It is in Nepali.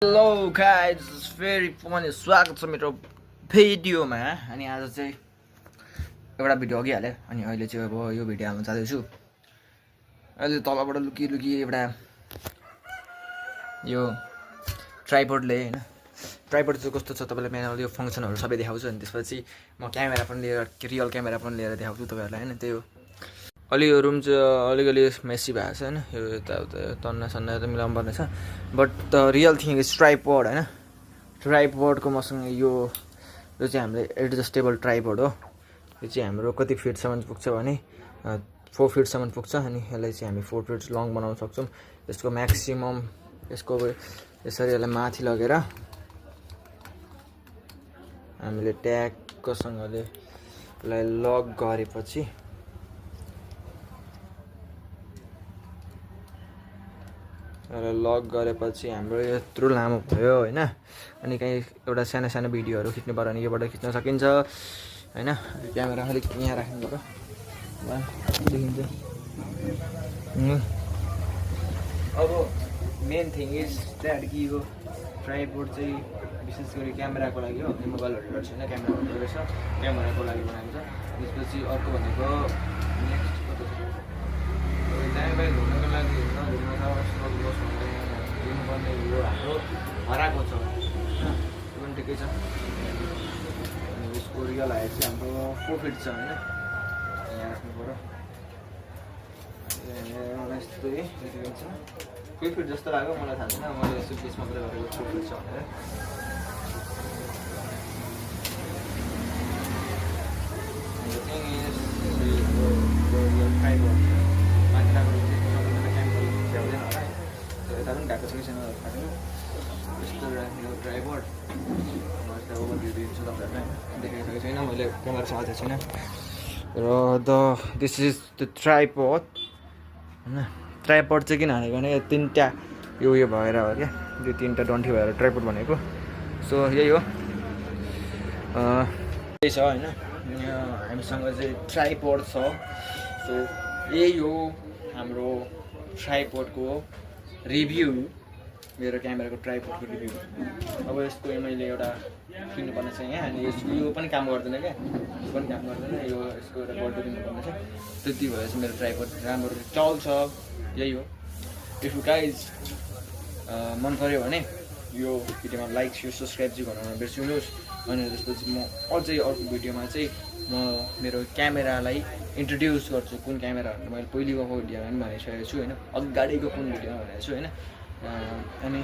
हेलो गाइज फेरि पनि स्वागत छ मेरो भिडियोमा। अनि आज चाहिँ एउटा भिडियो अघि हालेँ अनि अहिले चाहिँ अब यो भिडियो हाल्न जाँदैछु। अहिले तलबाट लुकी एउटा यो ट्राइपोडले हैन, ट्राइपोड चाहिँ कस्तो छ तपाईँलाई म्यानुअल यो फङ्सनहरू सबै देखाउँछु। अनि त्यसपछि म क्यामेरा पनि लिएर रियल क्यामेरा पनि लिएर देखाउँछु तपाईँहरूलाई हैन। त्यही हो, अलि यो रुम चाहिँ अलिकति मेसी भएको छ हैन, यो यताउता तन्ना सन्ना त मिलाउनु पर्ने छ। But the real thing is tripod हैन। ट्राइपोडको मसँग यो चाहिँ हामीले एडजस्टेबल ट्राइपोड हो। यो चाहिँ हाम्रो कति फिटसम्म पुग्छ भने 4 फिटसम्म पुग्छ। अनि यसलाई चाहिँ हामी 4 फिट लङ बनाउन सक्छौँ। यसको म्याक्सिमम यसको यसरी यसलाई माथि लगेर हामीले ट्यागकोसँगले यसलाई लक गरेपछि हाम्रो यत्रो लामो भयो हैन। अनि कहीँ एउटा सानो सानो भिडियोहरू खिच्नु पर्यो भने योबाट खिच्न सकिन्छ हैन। क्यामेरा अलिक यहाँ राख्नु पर्यो, देखिन्छ। अब मेन थिङ इज द्याट कि यो ट्राइपोड चाहिँ विशेष गरी क्यामेराको लागि हो। मोबाइलहरू छैन, क्यामेराहरू रहेछ, क्यामेराको लागि बनाएको छ। त्यसपछि अर्को भनेको नेक्स्ट दायाँ बायाँ घुम्नको लागि दिनुपर्ने यो हाम्रो हराएको छ होइन, त्यो पनि ठिकै छ। अनि यसको रियल हाइट चाहिँ हाम्रो 4 फिट छ होइन, यहाँ राख्नु पऱ्यो। यस्तै देखिन्छ 4 फिट जस्तो लाग्यो, मलाई थाहा छैन, मैले यसो केस मात्रै गरेको 4 फिट छ भनेर। यता पनि ढाएको छ कि छैन यस्तो राख्ने ट्राइपोड ओभरभ्यू दिन्छु तपाईँहरूलाई, देखेको छ कि छैन मैले क्यामेरा चलाएको छैन। र दिस इज द ट्राइपोड होइन। ट्राइपोड चाहिँ किन हानेको भने 3टा यो भएर हो क्या, यो 3टा डन्ठी भएर ट्राइपोड भनेको। सो यही हो, यही छ होइन। हामीसँग चाहिँ ट्राइपोड छ। सो यही हो हाम्रो ट्राइपोडको रिभ्यू, मेरो क्यामेराको ट्राइपोडको रिभ्यू। अब यसको मैले एउटा किन्नुपर्ने छ यहाँ। अनि यो पनि काम गर्दैन क्या, यो पनि काम गर्दैन, यो यसको एउटा बल्टो दिनुपर्ने छ। त्यति भएर चाहिँ मेरो ट्राइपोड राम्रो चल्छ। यही हो। इफ यु गाइज मन पऱ्यो भने यो भिडियोमा लाइक सेयर सब्सक्राइब चाहिँ गर्नु बिर्सिनुहोस्। अनि त्यसपछि म अझै अर्को भिडियोमा चाहिँ म मेरो क्यामेरालाई इन्ट्रोड्युस गर्छु। कुन क्यामेराहरू मैले पहिलेको भिडियोमा पनि भनिसकेको छु होइन, अगाडिको कुन भिडियोमा भनेको छु होइन। अनि